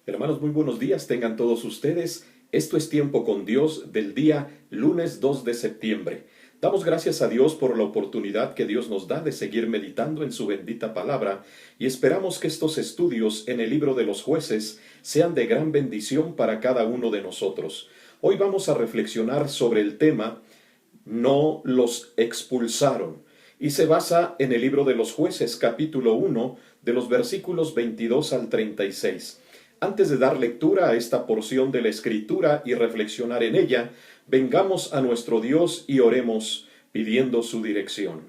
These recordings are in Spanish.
Hermanos, muy buenos días tengan todos ustedes. Esto es Tiempo con Dios del día lunes 2 de septiembre. Damos gracias a Dios por la oportunidad que Dios nos da de seguir meditando en su bendita palabra y esperamos que estos estudios en el libro de los jueces sean de gran bendición para cada uno de nosotros. Hoy vamos a reflexionar sobre el tema "No los expulsaron" y se basa en el libro de los jueces capítulo 1 de los versículos 22 al 36. Antes de dar lectura a esta porción de la Escritura y reflexionar en ella, vengamos a nuestro Dios y oremos pidiendo su dirección.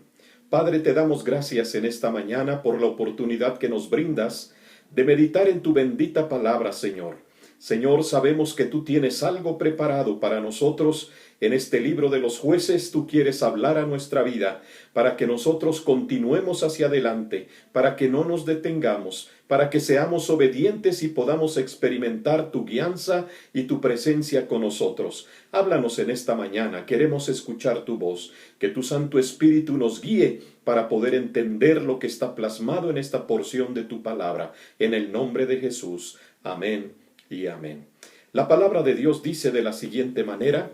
Padre, te damos gracias en esta mañana por la oportunidad que nos brindas de meditar en tu bendita palabra, Señor. Señor, sabemos que tú tienes algo preparado para nosotros en este libro de los jueces. Tú quieres hablar a nuestra vida para que nosotros continuemos hacia adelante, para que no nos detengamos, para que seamos obedientes y podamos experimentar tu guianza y tu presencia con nosotros. Háblanos en esta mañana, queremos escuchar tu voz, que tu Santo Espíritu nos guíe para poder entender lo que está plasmado en esta porción de tu palabra. En el nombre de Jesús. Amén y amén. La palabra de Dios dice de la siguiente manera,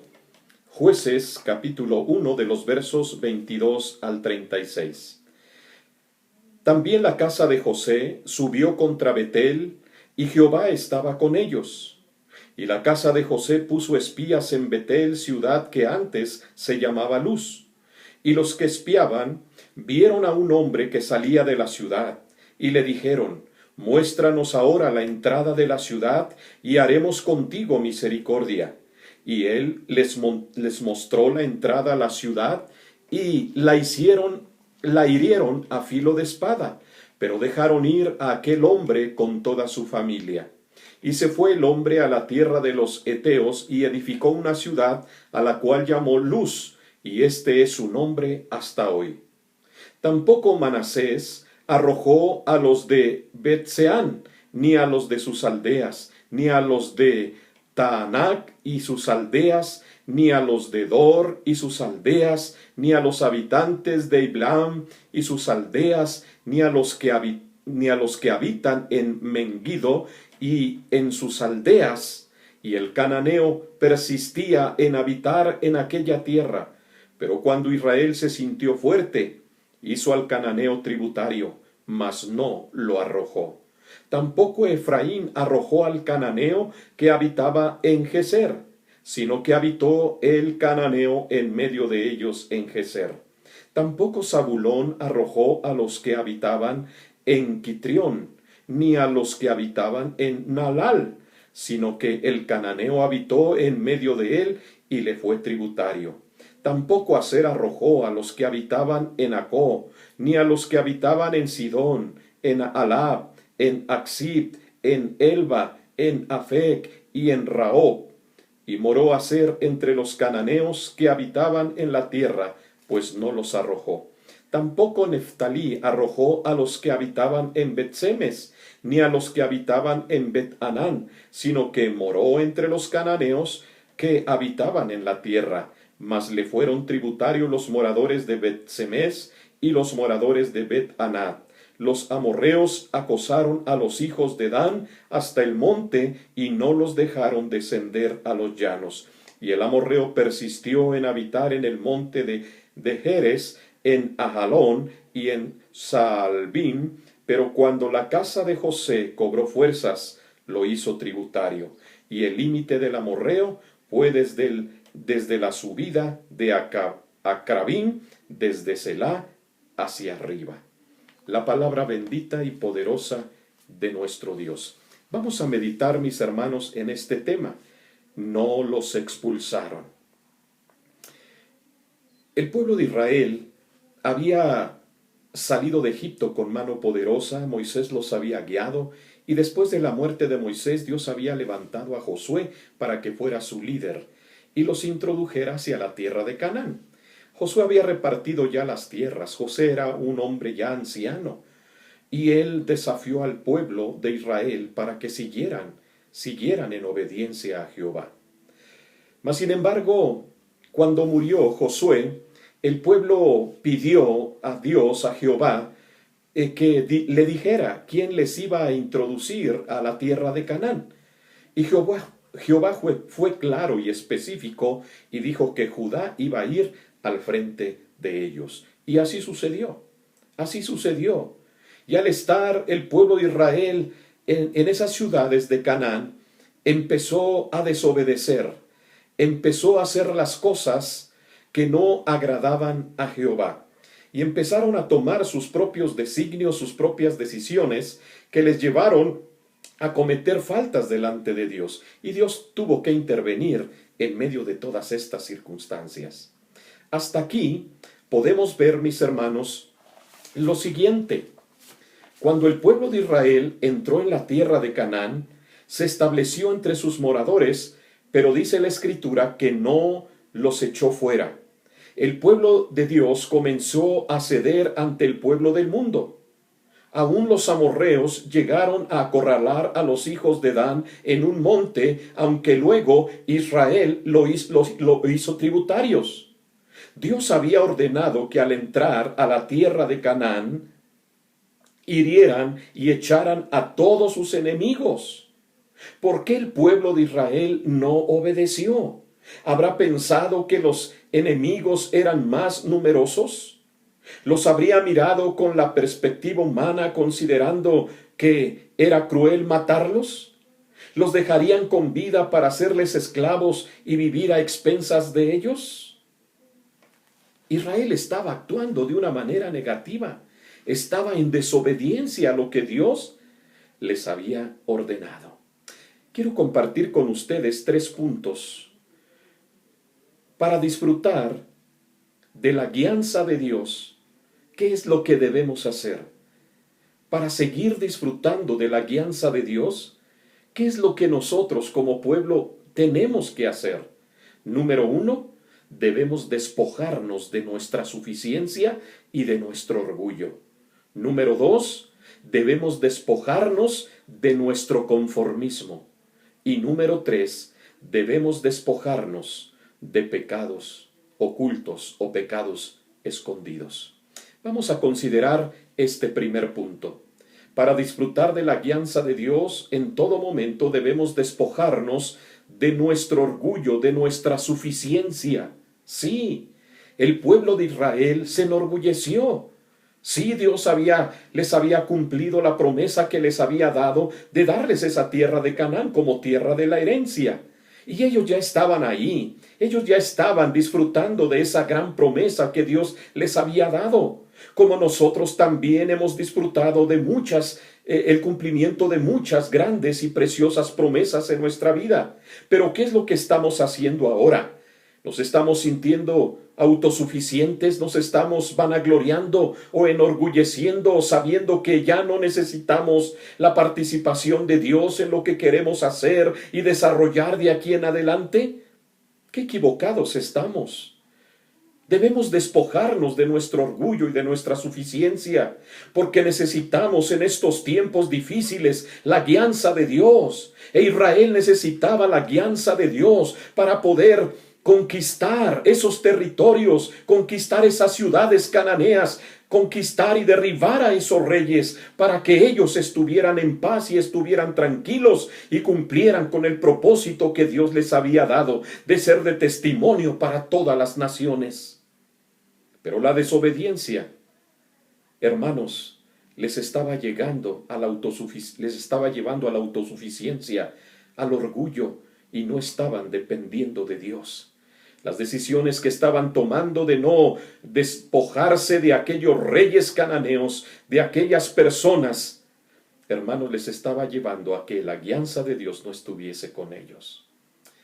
Jueces capítulo 1 de los versos 22 al 36. También la casa de José subió contra Betel, y Jehová estaba con ellos. Y la casa de José puso espías en Betel, ciudad que antes se llamaba Luz. Y los que espiaban vieron a un hombre que salía de la ciudad, y le dijeron, muéstranos ahora la entrada de la ciudad, y haremos contigo misericordia. Y él les mostró la entrada a la ciudad, y la hirieron a filo de espada, pero dejaron ir a aquel hombre con toda su familia. Y se fue el hombre a la tierra de los heteos, y edificó una ciudad, a la cual llamó Luz, y este es su nombre hasta hoy. Tampoco Manasés arrojó a los de Bet-Seán, ni a los de sus aldeas, ni a los de Taanac y sus aldeas, ni a los de Dor y sus aldeas, ni a los habitantes de Iblam y sus aldeas, ni a los que habitan en Mengido y en sus aldeas. Y el cananeo persistía en habitar en aquella tierra. Pero cuando Israel se sintió fuerte, hizo al cananeo tributario, mas no lo arrojó. Tampoco Efraín arrojó al cananeo que habitaba en Geser, sino que habitó el cananeo en medio de ellos en Geser. Tampoco Zabulón arrojó a los que habitaban en Quitrión, ni a los que habitaban en Nalal, sino que el cananeo habitó en medio de él y le fue tributario. Tampoco Aser arrojó a los que habitaban en Acó, ni a los que habitaban en Sidón, en Alab, en Aksib, en Elba, en Afec y en Raob. Y moró Aser entre los cananeos que habitaban en la tierra, pues no los arrojó. Tampoco Neftalí arrojó a los que habitaban en Bet-Semes, ni a los que habitaban en Bet-Anán, sino que moró entre los cananeos que habitaban en la tierra. Mas le fueron tributarios los moradores de Bet-Semes y los moradores de Bet-Anat. Los amorreos acosaron a los hijos de Dan hasta el monte y no los dejaron descender a los llanos. Y el amorreo persistió en habitar en el monte de Jerez, en Ajalón y en Saalbim, pero cuando la casa de José cobró fuerzas, lo hizo tributario. Y el límite del amorreo fue desde la subida de Acrabín, desde Selá hacia arriba. La palabra bendita y poderosa de nuestro Dios. Vamos a meditar, mis hermanos, en este tema. No los expulsaron. El pueblo de Israel había salido de Egipto con mano poderosa, Moisés los había guiado, y después de la muerte de Moisés, Dios había levantado a Josué para que fuera su líder y los introdujera hacia la tierra de Canaán. Josué había repartido ya las tierras. José era un hombre ya anciano, y él desafió al pueblo de Israel para que siguieran en obediencia a Jehová. Mas sin embargo, cuando murió Josué, el pueblo pidió a Dios, a Jehová, le dijera quién les iba a introducir a la tierra de Canaán. Y Jehová fue claro y específico y dijo que Judá iba a ir al frente de ellos. Y así sucedió. Así sucedió. Y al estar el pueblo de Israel en esas ciudades de Canaán, empezó a desobedecer, empezó a hacer las cosas que no agradaban a Jehová. Y empezaron a tomar sus propios designios, sus propias decisiones, que les llevaron a cometer faltas delante de Dios. Y Dios tuvo que intervenir en medio de todas estas circunstancias. Hasta aquí podemos ver, mis hermanos, lo siguiente. Cuando el pueblo de Israel entró en la tierra de Canaán, se estableció entre sus moradores, pero dice la Escritura que no los echó fuera. El pueblo de Dios comenzó a ceder ante el pueblo del mundo. Aún los amorreos llegaron a acorralar a los hijos de Dan en un monte, aunque luego Israel lo hizo tributarios. Dios había ordenado que al entrar a la tierra de Canaán, hirieran y echaran a todos sus enemigos. ¿Por qué el pueblo de Israel no obedeció? ¿Habrá pensado que los enemigos eran más numerosos? ¿Los habría mirado con la perspectiva humana considerando que era cruel matarlos? ¿Los dejarían con vida para hacerles esclavos y vivir a expensas de ellos? Israel estaba actuando de una manera negativa. Estaba en desobediencia a lo que Dios les había ordenado. Quiero compartir con ustedes 3 puntos para disfrutar de la guianza de Dios. ¿Qué es lo que debemos hacer? Para seguir disfrutando de la guianza de Dios, ¿qué es lo que nosotros como pueblo tenemos que hacer? Número 1, debemos despojarnos de nuestra suficiencia y de nuestro orgullo. Número 2, debemos despojarnos de nuestro conformismo. Y número 3, debemos despojarnos de pecados ocultos o pecados escondidos. Vamos a considerar este primer punto. Para disfrutar de la guianza de Dios, en todo momento debemos despojarnos de nuestro orgullo, de nuestra suficiencia. Sí, el pueblo de Israel se enorgulleció. Sí, Dios les había cumplido la promesa que les había dado de darles esa tierra de Canaán como tierra de la herencia. Y ellos ya estaban ahí. Ellos ya estaban disfrutando de esa gran promesa que Dios les había dado. Como nosotros también hemos disfrutado de el cumplimiento de muchas grandes y preciosas promesas en nuestra vida. Pero ¿qué es lo que estamos haciendo ahora? ¿Nos estamos sintiendo autosuficientes? ¿Nos estamos vanagloriando o enorgulleciendo, sabiendo que ya no necesitamos la participación de Dios en lo que queremos hacer y desarrollar de aquí en adelante? ¡Qué equivocados estamos! Debemos despojarnos de nuestro orgullo y de nuestra suficiencia, porque necesitamos en estos tiempos difíciles la guianza de Dios. E Israel necesitaba la guianza de Dios para poder conquistar esos territorios, conquistar esas ciudades cananeas, conquistar y derribar a esos reyes para que ellos estuvieran en paz y estuvieran tranquilos y cumplieran con el propósito que Dios les había dado de ser de testimonio para todas las naciones. Pero la desobediencia, hermanos, les estaba llevando a la autosuficiencia, al orgullo, y no estaban dependiendo de Dios. Las decisiones que estaban tomando de no despojarse de aquellos reyes cananeos, de aquellas personas, hermanos, les estaba llevando a que la guianza de Dios no estuviese con ellos.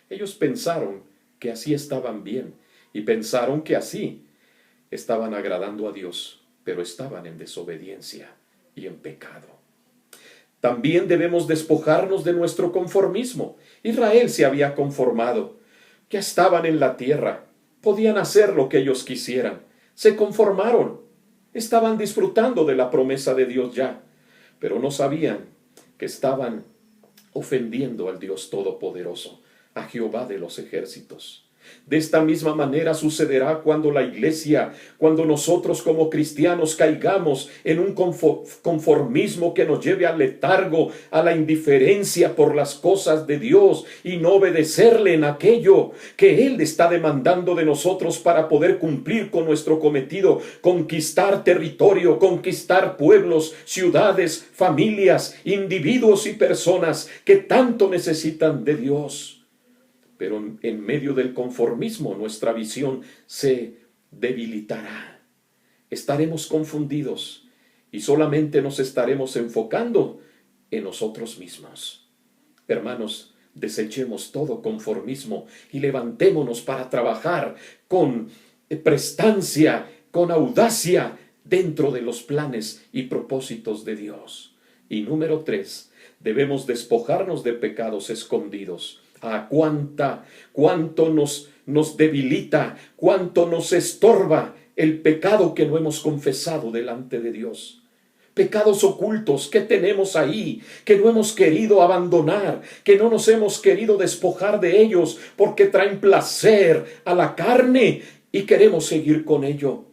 Ellos pensaron que así estaban bien y pensaron que así estaban agradando a Dios, pero estaban en desobediencia y en pecado. También debemos despojarnos de nuestro conformismo. Israel se había conformado. Ya estaban en la tierra, podían hacer lo que ellos quisieran. Se conformaron, estaban disfrutando de la promesa de Dios ya, pero no sabían que estaban ofendiendo al Dios Todopoderoso, a Jehová de los ejércitos. De esta misma manera sucederá cuando la iglesia, cuando nosotros como cristianos caigamos en un conformismo que nos lleve al letargo, a la indiferencia por las cosas de Dios y no obedecerle en aquello que Él está demandando de nosotros para poder cumplir con nuestro cometido, conquistar territorio, conquistar pueblos, ciudades, familias, individuos y personas que tanto necesitan de Dios. Pero en medio del conformismo nuestra visión se debilitará. Estaremos confundidos y solamente nos estaremos enfocando en nosotros mismos. Hermanos, desechemos todo conformismo y levantémonos para trabajar con prestancia, con audacia dentro de los planes y propósitos de Dios. Y número 3, debemos despojarnos de pecados escondidos. Cuánto nos debilita, cuánto nos estorba el pecado que no hemos confesado delante de Dios. Pecados ocultos que tenemos ahí, que no hemos querido abandonar, que no nos hemos querido despojar de ellos porque traen placer a la carne y queremos seguir con ello.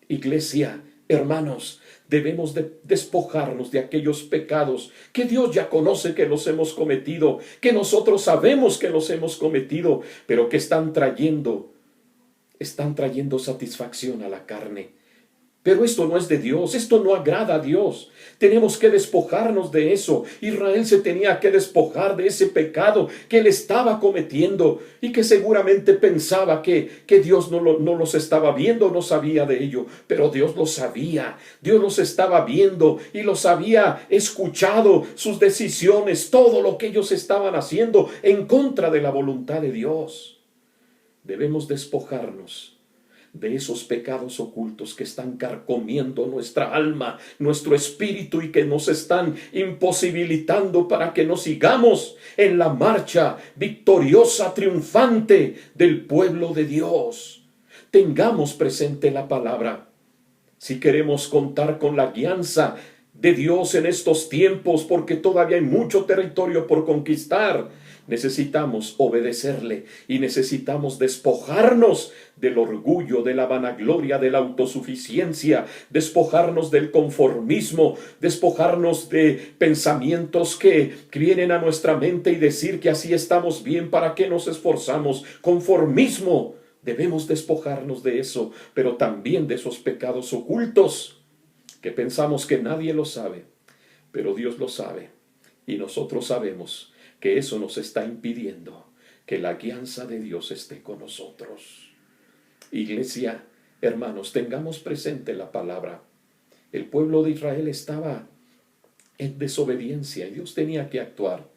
Iglesia, hermanos, debemos de despojarnos de aquellos pecados que Dios ya conoce que los hemos cometido, que nosotros sabemos que los hemos cometido, pero que están trayendo satisfacción a la carne. Pero esto no es de Dios, esto no agrada a Dios. Tenemos que despojarnos de eso. Israel se tenía que despojar de ese pecado que él estaba cometiendo y que seguramente pensaba que Dios no los estaba viendo, no sabía de ello. Pero Dios lo sabía, Dios los estaba viendo y los había escuchado, sus decisiones, todo lo que ellos estaban haciendo en contra de la voluntad de Dios. Debemos despojarnos de esos pecados ocultos que están carcomiendo nuestra alma, nuestro espíritu y que nos están imposibilitando para que no sigamos en la marcha victoriosa, triunfante del pueblo de Dios. Tengamos presente la palabra. Si queremos contar con la guianza de Dios en estos tiempos, porque todavía hay mucho territorio por conquistar, necesitamos obedecerle y necesitamos despojarnos del orgullo, de la vanagloria, de la autosuficiencia, despojarnos del conformismo, despojarnos de pensamientos que vienen a nuestra mente y decir que así estamos bien, ¿para qué nos esforzamos? Conformismo, debemos despojarnos de eso, pero también de esos pecados ocultos que pensamos que nadie lo sabe, pero Dios lo sabe y nosotros sabemos que eso nos está impidiendo que la guianza de Dios esté con nosotros. Iglesia, hermanos, tengamos presente la palabra. El pueblo de Israel estaba en desobediencia y Dios tenía que actuar.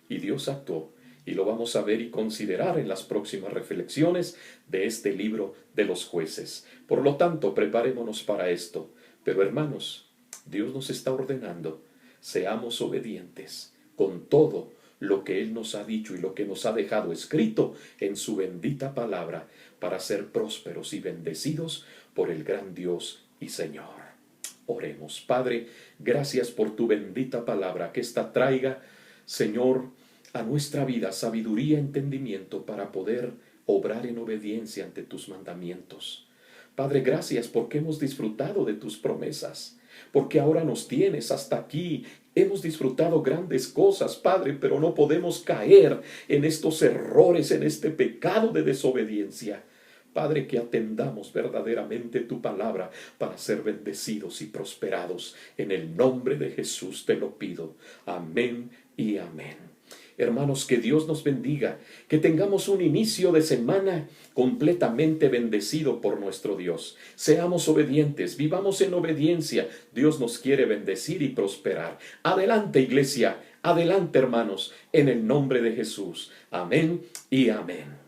Y Dios actuó. Y lo vamos a ver y considerar en las próximas reflexiones de este libro de los jueces. Por lo tanto, preparémonos para esto. Pero hermanos, Dios nos está ordenando, seamos obedientes con todo lo que Él nos ha dicho y lo que nos ha dejado escrito en su bendita palabra para ser prósperos y bendecidos por el gran Dios y Señor. Oremos. Padre, gracias por tu bendita palabra, que ésta traiga, Señor, a nuestra vida sabiduría y entendimiento para poder obrar en obediencia ante tus mandamientos. Padre, gracias porque hemos disfrutado de tus promesas, porque ahora nos tienes hasta aquí. Hemos disfrutado grandes cosas, Padre, pero no podemos caer en estos errores, en este pecado de desobediencia. Padre, que atendamos verdaderamente tu palabra para ser bendecidos y prosperados. En el nombre de Jesús te lo pido. Amén y amén. Hermanos, que Dios nos bendiga, que tengamos un inicio de semana completamente bendecido por nuestro Dios. Seamos obedientes, vivamos en obediencia. Dios nos quiere bendecir y prosperar. Adelante, iglesia, adelante, hermanos, en el nombre de Jesús. Amén y amén.